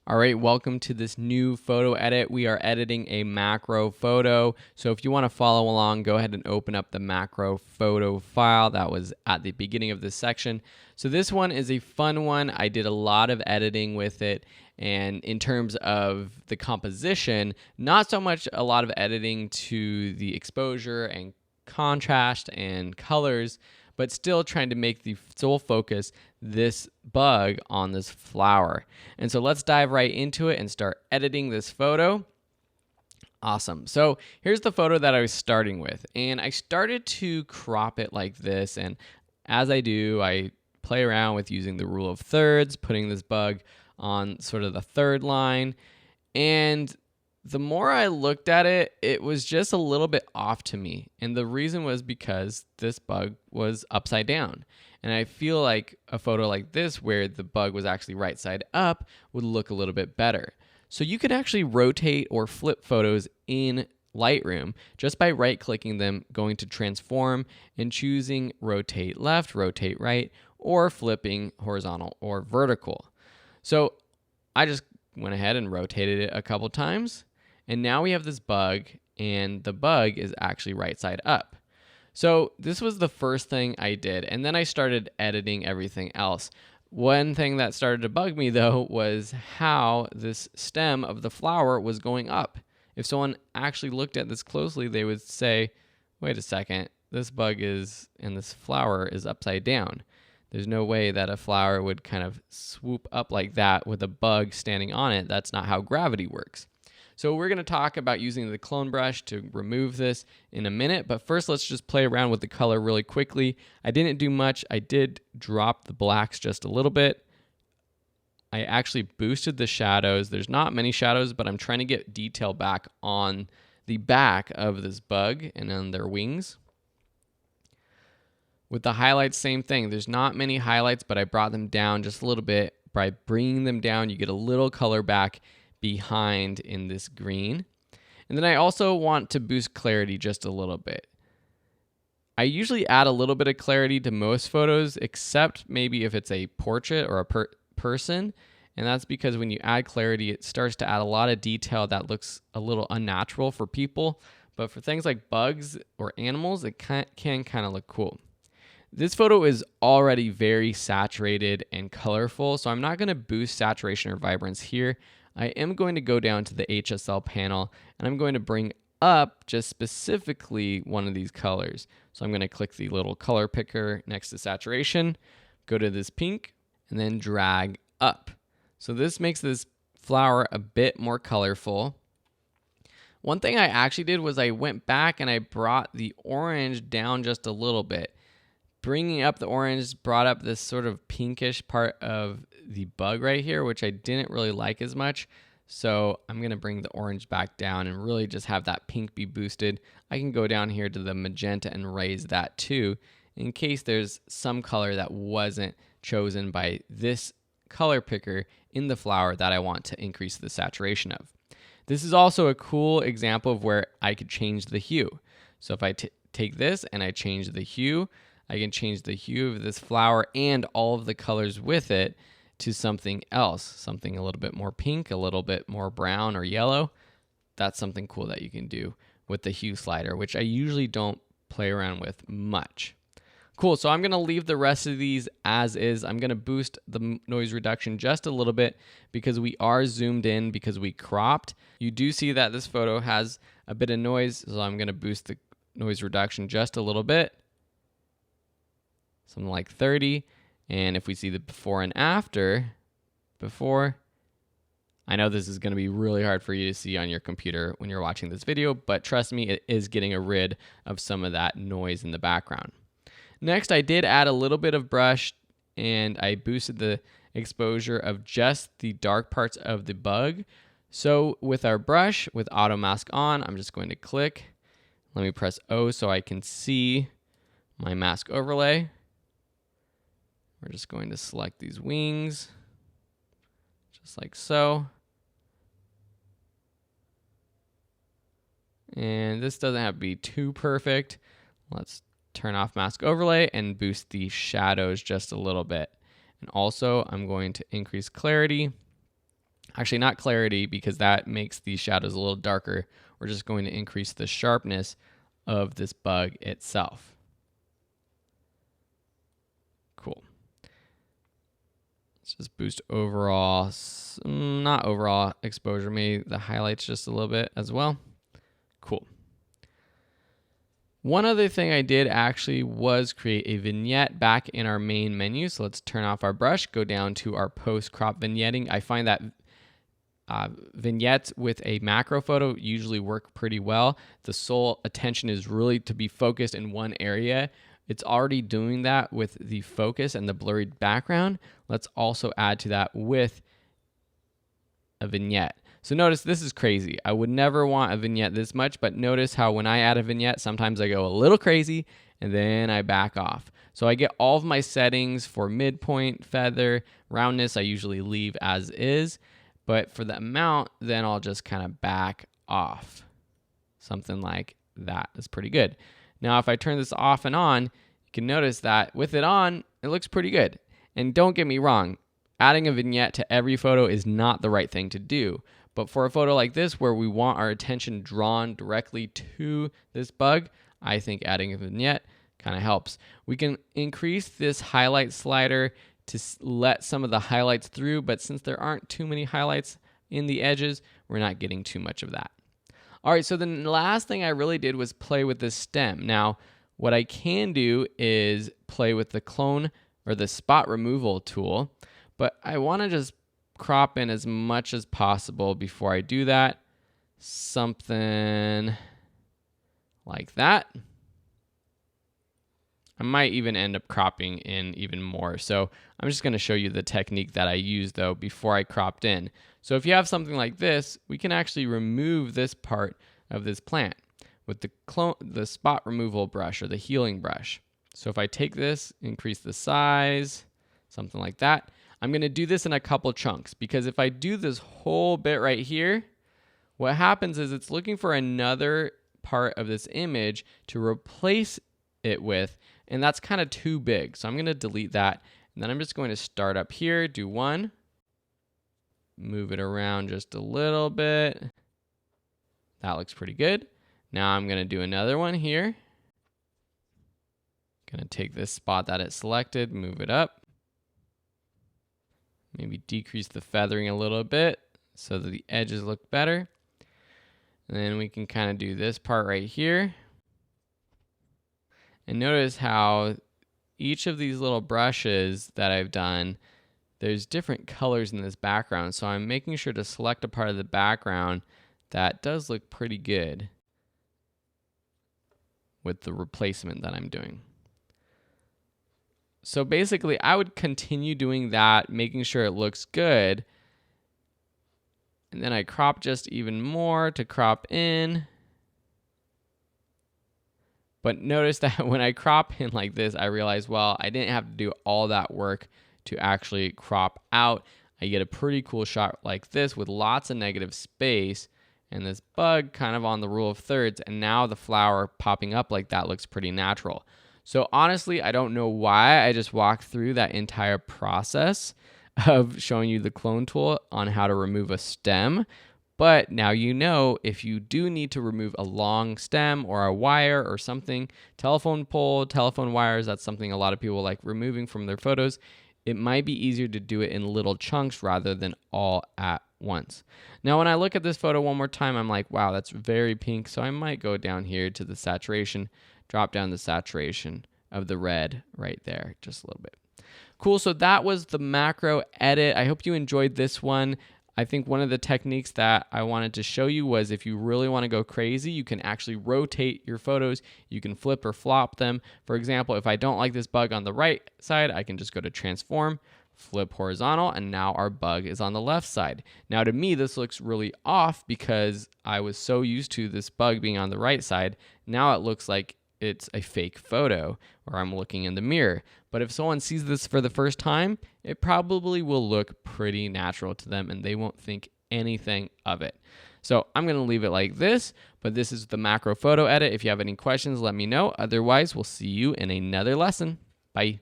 All right, welcome to this new photo edit. We are editing a macro photo. So if you want to follow along, go ahead and open up the macro photo file that was at the beginning of this section. So this one is a fun one. I did a lot of editing with it. And in terms of the composition, not so much a lot of editing to the exposure and contrast and colors, but still trying to make the sole focus this bug on this flower. And so let's dive right into it and start editing this photo. Awesome. So here's the photo that I was starting with. And I started to crop it like this. And as I do, I play around with using the rule of thirds, putting this bug on sort of the third line. And the more I looked at it, it was just a little bit off to me. And the reason was because this bug was upside down. And I feel like a photo like this, where the bug was actually right side up, would look a little bit better. So you could actually rotate or flip photos in Lightroom just by right-clicking them, going to transform, and choosing rotate left, rotate right, or flipping horizontal or vertical. So I just went ahead and rotated it a couple times. And now we have this bug, and the bug is actually right side up. So this was the first thing I did, and then I started editing everything else. One thing that started to bug me, though, was how this stem of the flower was going up. If someone actually looked at this closely, they would say, wait a second, this bug is, and this flower is upside down. There's no way that a flower would kind of swoop up like that with a bug standing on it. That's not how gravity works. So we're going to talk about using the clone brush to remove this in a minute, but first let's just play around with the color really quickly. I didn't do much. I did drop the blacks just a little bit. I actually boosted the shadows. There's not many shadows, but I'm trying to get detail back on the back of this bug and on their wings. With the highlights, same thing. There's not many highlights, but I brought them down just a little bit. By bringing them down, you get a little color back behind in this green. And then I also want to boost clarity just a little bit. I usually add a little bit of clarity to most photos, except maybe if it's a portrait or a person. And that's because when you add clarity, it starts to add a lot of detail that looks a little unnatural for people. But for things like bugs or animals, it can kind of look cool. This photo is already very saturated and colorful, so I'm not going to boost saturation or vibrance here. I am going to go down to the HSL panel, and I'm going to bring up just specifically one of these colors. So I'm going to click the little color picker next to saturation, go to this pink, and then drag up. So this makes this flower a bit more colorful. One thing I actually did was I went back and I brought the orange down just a little bit. Bringing up the orange brought up this sort of pinkish part of the bug right here, which I didn't really like as much. So I'm going to bring the orange back down and really just have that pink be boosted. I can go down here to the magenta and raise that too, in case there's some color that wasn't chosen by this color picker in the flower that I want to increase the saturation of. This is also a cool example of where I could change the hue. So if I take this and I change the hue, I can change the hue of this flower and all of the colors with it to something else, something a little bit more pink, a little bit more brown or yellow. That's something cool that you can do with the hue slider, which I usually don't play around with much. Cool, so I'm going to leave the rest of these as is. I'm going to boost the noise reduction just a little bit because we are zoomed in because we cropped. You do see that this photo has a bit of noise, so I'm going to boost the noise reduction just a little bit. Something like 30. And if we see the before and after, I know this is going to be really hard for you to see on your computer when you're watching this video, but trust me, it is getting rid of some of that noise in the background. Next, I did add a little bit of brush and I boosted the exposure of just the dark parts of the bug. So with our brush, with auto mask on, I'm just going to click. Let me press O so I can see my mask overlay. We're just going to select these wings, just like so. And this doesn't have to be too perfect. Let's turn off mask overlay and boost the shadows just a little bit. And also, I'm going to increase clarity. Actually, not clarity, because that makes these shadows a little darker. We're just going to increase the sharpness of this bug itself. Cool. Let's just boost overall, not overall exposure, maybe the highlights just a little bit as well. Cool. One other thing I did actually was create a vignette back in our main menu. So let's turn off our brush, go down to our post-crop vignetting. I find that vignettes with a macro photo usually work pretty well. The sole attention is really to be focused in one area. It's already doing that with the focus and the blurry background. Let's also add to that with a vignette. So notice this is crazy. I would never want a vignette this much, but notice how when I add a vignette, sometimes I go a little crazy and then I back off. So I get all of my settings for midpoint, feather, roundness, I usually leave as is. But for the amount, then I'll just kind of back off. Something like that is pretty good. Now, if I turn this off and on, you can notice that with it on, it looks pretty good. And don't get me wrong, adding a vignette to every photo is not the right thing to do. But for a photo like this, where we want our attention drawn directly to this bug, I think adding a vignette kind of helps. We can increase this highlight slider to let some of the highlights through, but since there aren't too many highlights in the edges, we're not getting too much of that. All right, so the last thing I really did was play with the stem. Now, what I can do is play with the clone or the spot removal tool, but I want to just crop in as much as possible before I do that. Something like that. I might even end up cropping in even more. So I'm just going to show you the technique that I used though before I cropped in. So if you have something like this, we can actually remove this part of this plant with the spot removal brush or the healing brush. So if I take this, increase the size, something like that, I'm going to do this in a couple chunks, because if I do this whole bit right here, what happens is it's looking for another part of this image to replace it with, and that's kind of too big. So I'm going to delete that, and then I'm just going to start up here, do one, move it around just a little bit. That looks pretty good. Now I'm going to do another one here. Going to take this spot that it selected, move it up. Maybe decrease the feathering a little bit so that the edges look better. And then we can kind of do this part right here. And notice how each of these little brushes that I've done, there's different colors in this background. So I'm making sure to select a part of the background that does look pretty good with the replacement that I'm doing. So basically, I would continue doing that, making sure it looks good. And then I crop just even more to crop in. But notice that when I crop in like this, I realize, well, I didn't have to do all that work to actually crop out. I get a pretty cool shot like this with lots of negative space and this bug kind of on the rule of thirds. And now the flower popping up like that looks pretty natural. So honestly, I don't know why I just walked through that entire process of showing you the clone tool on how to remove a stem. But now you know, if you do need to remove a long stem or a wire or something, telephone pole, telephone wires, that's something a lot of people like removing from their photos. It might be easier to do it in little chunks rather than all at once. Now, when I look at this photo one more time, I'm like, wow, that's very pink. So I might go down here to the saturation, drop down the saturation of the red right there, just a little bit. Cool, so that was the macro edit. I hope you enjoyed this one. I think one of the techniques that I wanted to show you was if you really want to go crazy, you can actually rotate your photos. You can flip or flop them. For example, if I don't like this bug on the right side, I can just go to transform, flip horizontal, and now our bug is on the left side. Now to me, this looks really off because I was so used to this bug being on the right side. Now it looks like it's a fake photo or I'm looking in the mirror. But if someone sees this for the first time, it probably will look pretty natural to them and they won't think anything of it. So I'm going to leave it like this, but this is the macro photo edit. If you have any questions, let me know. Otherwise, we'll see you in another lesson. Bye.